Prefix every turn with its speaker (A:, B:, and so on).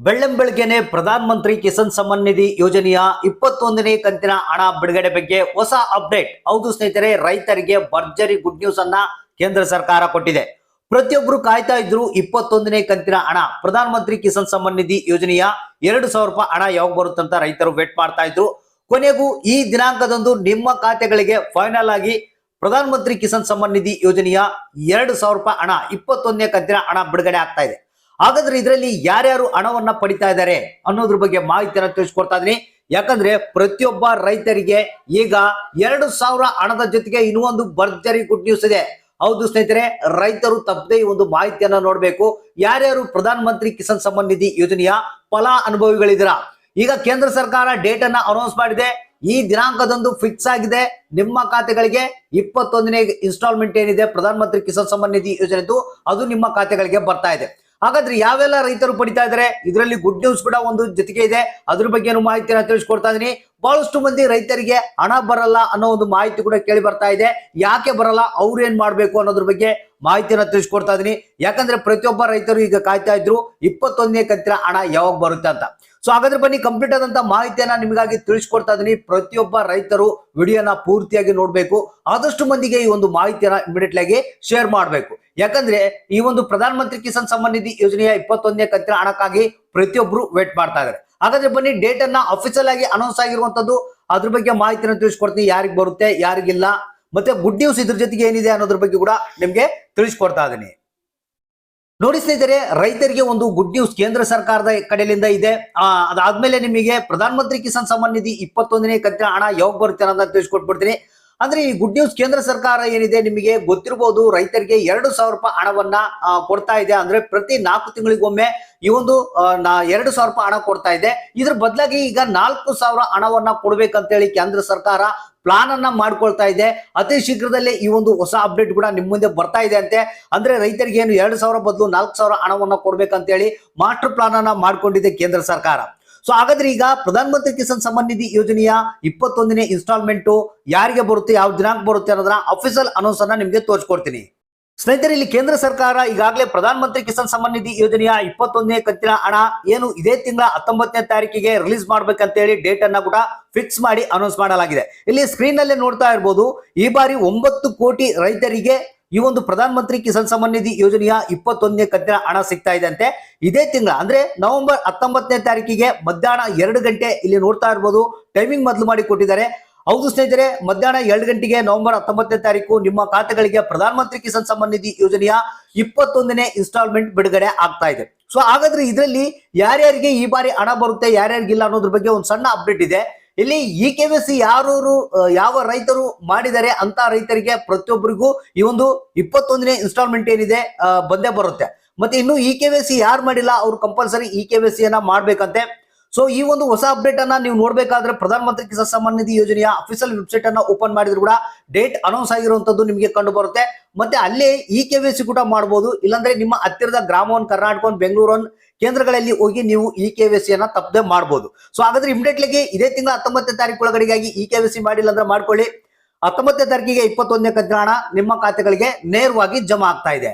A: ಬೆಳ್ಳಂಬೆಳಗ್ಗೆನೆ ಪ್ರಧಾನ ಮಂತ್ರಿ ಕಿಸಾನ್ ಸಮ್ಮಾನ್ ನಿಧಿ ಯೋಜನೆಯ 21ನೇ ಕಂತಿನ ಹಣ ಬಿಡುಗಡೆ ಬಗ್ಗೆ ಹೊಸ ಅಪ್ಡೇಟ್. ಹೌದು ಸ್ನೇಹಿತರೆ, ರೈತರಿಗೆ ಭರ್ಜರಿ ಗುಡ್ ನ್ಯೂಸ್ ಅನ್ನ ಕೇಂದ್ರ ಸರ್ಕಾರ ಕೊಟ್ಟಿದೆ. ಪ್ರತಿಯೊಬ್ಬರು ಕಾಯ್ತಾ ಇದ್ರು 21ನೇ ಕಂತಿನ ಹಣ, ಪ್ರಧಾನ ಮಂತ್ರಿ ಕಿಸಾನ್ ಸಮ್ಮಾನ್ ನಿಧಿ ಯೋಜನೆಯ 2,000 ರೂಪಾಯಿ ಹಣ ಯಾವಾಗ ಬರುತ್ತಂತ ರೈತರು ವೇಟ್ ಮಾಡ್ತಾ ಇದ್ರು. ಕೊನೆಗೂ ಈ ದಿನಾಂಕದಂದು ನಿಮ್ಮ ಖಾತೆಗಳಿಗೆ ಫೈನಲ್ ಆಗಿ ಪ್ರಧಾನ ಮಂತ್ರಿ ಕಿಸಾನ್ ಸಮ್ಮಾನ್ ನಿಧಿ ಯೋಜನೆಯ 2,000 ರೂಪಾಯಿ ಹಣ 21ನೇ ಕಂತಿನ ಹಣ ಬಿಡುಗಡೆ ಆಗ್ತಾ ಇದೆ. ಹಾಗಾದ್ರೆ ಇದರಲ್ಲಿ ಯಾರ್ಯಾರು ಹಣವನ್ನ ಪಡಿತಾ ಇದ್ದಾರೆ ಅನ್ನೋದ್ರ ಬಗ್ಗೆ ಮಾಹಿತಿಯನ್ನು ತಿಳಿಸ್ಕೊಡ್ತಾ ಇದೀನಿ. ಯಾಕಂದ್ರೆ ಪ್ರತಿಯೊಬ್ಬ ರೈತರಿಗೆ ಈಗ 2,000 ಹಣದ ಜೊತೆಗೆ ಇನ್ನೂ ಒಂದು ಭರ್ಜರಿ ಗುಡ್ ನ್ಯೂಸ್ ಇದೆ. ಹೌದು ಸ್ನೇಹಿತರೆ, ರೈತರು ತಪ್ಪದೆ ಈ ಒಂದು ಮಾಹಿತಿಯನ್ನ ನೋಡ್ಬೇಕು. ಯಾರ್ಯಾರು ಪ್ರಧಾನ ಮಂತ್ರಿ ಕಿಸಾನ್ ಸಮ್ಮಾನ್ ನಿಧಿ ಯೋಜನೆಯ ಫಲ ಅನುಭವಿಗಳಿದ್ದೀರಾ, ಈಗ ಕೇಂದ್ರ ಸರ್ಕಾರ ಡೇಟ್ ಅನ್ನ ಅನೌನ್ಸ್ ಮಾಡಿದೆ. ಈ ದಿನಾಂಕದಂದು ಫಿಕ್ಸ್ ಆಗಿದೆ. ನಿಮ್ಮ ಖಾತೆಗಳಿಗೆ 21ನೇ ಇನ್ಸ್ಟಾಲ್ಮೆಂಟ್ ಏನಿದೆ ಪ್ರಧಾನ ಮಂತ್ರಿ ಕಿಸಾನ್ ಸಮ್ಮಾನ್ ನಿಧಿ ಯೋಜನೆದು, ಅದು ನಿಮ್ಮ ಖಾತೆಗಳಿಗೆ ಬರ್ತಾ ಇದೆ. ಹಾಗಾದ್ರೆ ಯಾವೆಲ್ಲ ರೈತರು ಪಡಿತಾ ಇದ್ದಾರೆ, ಇದರಲ್ಲಿ ಗುಡ್ ನ್ಯೂಸ್ ಕೂಡ ಒಂದು ಜೊತೆಗೆ ಇದೆ. ಅದ್ರ ಬಗ್ಗೆ ಮಾಹಿತಿಯನ್ನು ತಿಳಿಸ್ಕೊಡ್ತಾ ಇದೀನಿ. ಬಹಳಷ್ಟು ಮಂದಿ ರೈತರಿಗೆ ಹಣ ಬರಲ್ಲ ಅನ್ನೋ ಒಂದು ಮಾಹಿತಿ ಕೂಡ ಕೇಳಿ ಬರ್ತಾ ಇದೆ. ಯಾಕೆ ಬರಲ್ಲ, ಅವ್ರು ಏನ್ ಮಾಡ್ಬೇಕು ಅನ್ನೋದ್ರ ಬಗ್ಗೆ ಮಾಹಿತಿಯನ್ನು ತಿಳಿಸ್ಕೊಡ್ತಾ ಇದೀನಿ. ಯಾಕಂದ್ರೆ ಪ್ರತಿಯೊಬ್ಬ ರೈತರು ಈಗ ಕಾಯ್ತಾ ಇದ್ರು 21ನೇ ಕಂತಿನ ಹಣ ಯಾವಾಗ ಬರುತ್ತೆ ಅಂತ. ಸೊ ಹಾಗಾದ್ರೆ ಬನ್ನಿ, ಕಂಪ್ಲೀಟ್ ಆದಂತ ಮಾಹಿತಿಯನ್ನ ನಿಮಗಾಗಿ ತಿಳಿಸ್ಕೊಡ್ತಾ ಇದೀನಿ. ಪ್ರತಿಯೊಬ್ಬ ರೈತರು ವಿಡಿಯೋನ ಪೂರ್ತಿಯಾಗಿ ನೋಡ್ಬೇಕು. ಆದಷ್ಟು ಮಂದಿಗೆ ಈ ಒಂದು ಮಾಹಿತಿಯನ್ನ ಇಮಿಡಿಯೇಟ್ಲಿ ಆಗಿ ಶೇರ್ ಮಾಡಬೇಕು. ಯಾಕಂದ್ರೆ ಈ ಒಂದು ಪ್ರಧಾನ ಮಂತ್ರಿ ಕಿಸಾನ್ ಸಮ್ಮಾನ್ ನಿಧಿ ಯೋಜನೆಯ 21ನೇ ಕಂತಿನ ಹಣಕ್ಕಾಗಿ ಪ್ರತಿಯೊಬ್ರು ವೇಟ್ ಮಾಡ್ತಾ ಇದ್ದಾರೆ. ಹಾಗಾದ್ರೆ ಬನ್ನಿ, ಡೇಟ್ ಅನ್ನ ಅಫಿಷಿಯಲ್ ಆಗಿ ಅನೌನ್ಸ್ ಆಗಿರುವಂತದ್ದು, ಅದ್ರ ಬಗ್ಗೆ ಮಾಹಿತಿಯನ್ನು ತಿಳಿಸ್ಕೊಡ್ತೀನಿ. ಯಾರಿಗೆ ಬರುತ್ತೆ, ಯಾರಿಗಿಲ್ಲ, ಮತ್ತೆ ಗುಡ್ ನ್ಯೂಸ್ ಇದ್ರ ಜೊತೆಗೆ ಏನಿದೆ ಅನ್ನೋದ್ರ ಬಗ್ಗೆ ಕೂಡ ನಿಮ್ಗೆ ತಿಳಿಸ್ಕೊಡ್ತಾ ಇದೀನಿ. ನೋಡಿ ಸ್ನೇಹಿತರೆ, ರೈತರಿಗೆ ಒಂದು ಗುಡ್ ನ್ಯೂಸ್ ಕೇಂದ್ರ ಸರ್ಕಾರದ ಕಡೆಯಿಂದ ಇದೆ. ಅದಾದ್ಮೇಲೆ ನಿಮಗೆ ಪ್ರಧಾನ ಮಂತ್ರಿ ಕಿಸಾನ್ ಸಮ್ಮಾನ್ ನಿಧಿ 21ನೇ ಕಂತಿನ ಹಣ ಯಾವಾಗ ಬರುತ್ತೆ ಅನ್ನೋದನ್ನ ತಿಳಿಸ್ಕೊಟ್ಬಿಡ್ತೀನಿ. ಅಂದ್ರೆ ಈ ಗುಡ್ ನ್ಯೂಸ್ ಕೇಂದ್ರ ಸರ್ಕಾರ ಏನಿದೆ, ನಿಮಗೆ ಗೊತ್ತಿರಬಹುದು, ರೈತರಿಗೆ 2,000 ರೂಪಾಯಿ ಹಣವನ್ನ ಕೊಡ್ತಾ ಇದೆ. ಅಂದ್ರೆ ಪ್ರತಿ 4 ತಿಂಗಳಿಗೊಮ್ಮೆ ಈ ಒಂದು 2,000 ರೂಪಾಯಿ ಹಣ ಕೊಡ್ತಾ ಇದೆ. ಇದ್ರ ಬದಲಾಗಿ ಈಗ 4,000 ಹಣವನ್ನ ಕೊಡ್ಬೇಕಂತ ಹೇಳಿ ಕೇಂದ್ರ ಸರ್ಕಾರ ಪ್ಲಾನ್ ಅನ್ನ ಮಾಡ್ಕೊಳ್ತಾ ಇದೆ. ಅತಿ ಶೀಘ್ರದಲ್ಲೇ ಈ ಒಂದು ಹೊಸ ಅಪ್ಡೇಟ್ ಕೂಡ ನಿಮ್ ಮುಂದೆ ಬರ್ತಾ ಇದೆ ಅಂತೆ. ಅಂದ್ರೆ ರೈತರಿಗೆ ಏನು 2,000 ಬದಲು 4,000 ಹಣವನ್ನ ಕೊಡ್ಬೇಕಂತ ಹೇಳಿ ಮಾಸ್ಟರ್ ಪ್ಲಾನ್ ಅನ್ನ ಮಾಡ್ಕೊಂಡಿದೆ ಕೇಂದ್ರ ಸರ್ಕಾರ. ಸೊ ಹಾಗಾದ್ರೆ ಈಗ ಪ್ರಧಾನ ಮಂತ್ರಿ ಕಿಸಾನ್ ಸಮ್ಮಾನ್ ನಿಧಿ ಯೋಜನೆಯ 21ನೇ ಇನ್ಸ್ಟಾಲ್ಮೆಂಟ್ ಯಾರಿಗೆ ಬರುತ್ತೆ, ಯಾವ ದಿನಾಂಕ ಬರುತ್ತೆ ಅನ್ನೋದನ್ನ ಅಫಿಷಿಯಲ್ ಅನೌನ್ಸ್ ಅನ್ನ ನಿಮ್ಗೆ ತೋರಿಸ್ಕೊಡ್ತೀನಿ. ಸ್ನೇಹಿತರೆ, ಇಲ್ಲಿ ಕೇಂದ್ರ ಸರ್ಕಾರ ಈಗಾಗಲೇ ಪ್ರಧಾನ ಮಂತ್ರಿ ಕಿಸಾನ್ ಸಮ್ಮಾನ್ ನಿಧಿ ಯೋಜನೆಯ 21ನೇ ಕಂತಿನ ಹಣ ಏನು ಇದೇ ತಿಂಗಳ 19ನೇ ತಾರೀಕಿಗೆ ರಿಲೀಸ್ ಮಾಡ್ಬೇಕಂತ ಹೇಳಿ ಡೇಟ್ ಅನ್ನ ಕೂಡ ಫಿಕ್ಸ್ ಮಾಡಿ ಅನೌನ್ಸ್ ಮಾಡಲಾಗಿದೆ. ಇಲ್ಲಿ ಸ್ಕ್ರೀನ್ ನಲ್ಲೇ ನೋಡ್ತಾ ಇರಬಹುದು, ಈ ಬಾರಿ 9 ಕೋಟಿ ರೈತರಿಗೆ ಈ ಒಂದು ಪ್ರಧಾನ ಮಂತ್ರಿ ಕಿಸಾನ್ ಸಮ್ಮಾನ್ ನಿಧಿ ಯೋಜನೆಯ 21ನೇ ಕಂತಿನ ಹಣ ಸಿಗ್ತಾ ಇದೆ ಅಂತೆ. ಇದೇ ತಿಂಗಳ ಅಂದ್ರೆ ನವೆಂಬರ್ 19ನೇ ತಾರೀಕಿಗೆ ಮಧ್ಯಾಹ್ನ 2 ಗಂಟೆ, ಇಲ್ಲಿ ನೋಡ್ತಾ ಇರಬಹುದು ಟೈಮಿಂಗ್ ಮೊದಲು ಮಾಡಿ ಕೊಟ್ಟಿದ್ದಾರೆ. ಹೌದು ಸ್ನೇಹಿತರೆ, ಮಧ್ಯಾಹ್ನ 2 ಗಂಟೆಗೆ ನವೆಂಬರ್ 19ನೇ ತಾರೀಕು ನಿಮ್ಮ ಖಾತೆಗಳಿಗೆ ಪ್ರಧಾನ ಮಂತ್ರಿ ಕಿಸಾನ್ ಸಮ್ಮಾನ್ ನಿಧಿ ಯೋಜನೆಯ 21ನೇ ಇನ್ಸ್ಟಾಲ್ಮೆಂಟ್ ಬಿಡುಗಡೆ ಆಗ್ತಾ ಇದೆ. ಸೊ ಹಾಗಾದ್ರೆ ಇದರಲ್ಲಿ ಯಾರ್ಯಾರಿಗೆ ಈ ಬಾರಿ ಹಣ ಬರುತ್ತೆ, ಯಾರ್ಯಾರಿಗಿಲ್ಲ ಅನ್ನೋದ್ರ ಬಗ್ಗೆ ಒಂದು ಸಣ್ಣ ಅಪ್ಡೇಟ್ ಇದೆ. ಇಲ್ಲಿ EKYC ಯಾವ ರೈತರು ಮಾಡಿದ್ದಾರೆ ಅಂತ ರೈತರಿಗೆ ಪ್ರತಿಯೊಬ್ಬರಿಗೂ ಈ ಒಂದು 21ನೇ ಇನ್ಸ್ಟಾಲ್ಮೆಂಟ್ ಏನಿದೆ ಬಂದೇ ಬರುತ್ತೆ. ಮತ್ತೆ ಇನ್ನು EKYC ಯಾರು ಮಾಡಿಲ್ಲ, ಅವ್ರು ಕಂಪಲ್ಸರಿ EKYC ಅನ್ನ ಮಾಡ್ಬೇಕಂತೆ. ಸೊ ಈ ಒಂದು ಹೊಸ ಅಪ್ಡೇಟ್ ಅನ್ನ ನೀವು ನೋಡ್ಬೇಕಾದ್ರೆ ಪ್ರಧಾನ ಮಂತ್ರಿ ಕಿಸಾನ್ ಸಮ್ಮಾನ್ ನಿಧಿ ಯೋಜನೆಯ ಅಫಿಷಿಯಲ್ ವೆಬ್ಸೈಟ್ ಅನ್ನ ಓಪನ್ ಮಾಡಿದ್ರು ಕೂಡ ಡೇಟ್ ಅನೌನ್ಸ್ ಆಗಿರುವಂತದ್ದು ನಿಮಗೆ ಕಂಡು ಬರುತ್ತೆ. ಮತ್ತೆ ಅಲ್ಲೇ EKYC ಕೂಡ ಮಾಡಬಹುದು. ಇಲ್ಲಾಂದ್ರೆ ನಿಮ್ಮ ಹತ್ತಿರದ ಗ್ರಾಮವನ್, ಕರ್ನಾಟಕ, ಬೆಂಗಳೂರು ಕೇಂದ್ರಗಳಲ್ಲಿ ಹೋಗಿ ನೀವು EKYC ಅನ್ನ ತಪ್ಪದೆ ಮಾಡಬಹುದು. ಸೊ ಹಾಗಾದ್ರೆ ಇಮಿಡಿಯೇಟ್ಲಿ ಇದೇ ತಿಂಗಳ 19ನೇ ತಾರೀಕು ಒಳಗಡೆಗಾಗಿ EKYC ಮಾಡಿಲ್ಲ ಅಂದ್ರೆ ಮಾಡ್ಕೊಳ್ಳಿ. 19ನೇ ತಾರೀಕಿಗೆ 21ನೇ ಕಂತಿನ ಹಣ ನಿಮ್ಮ ಖಾತೆಗಳಿಗೆ ನೇರವಾಗಿ ಜಮಾ ಆಗ್ತಾ ಇದೆ.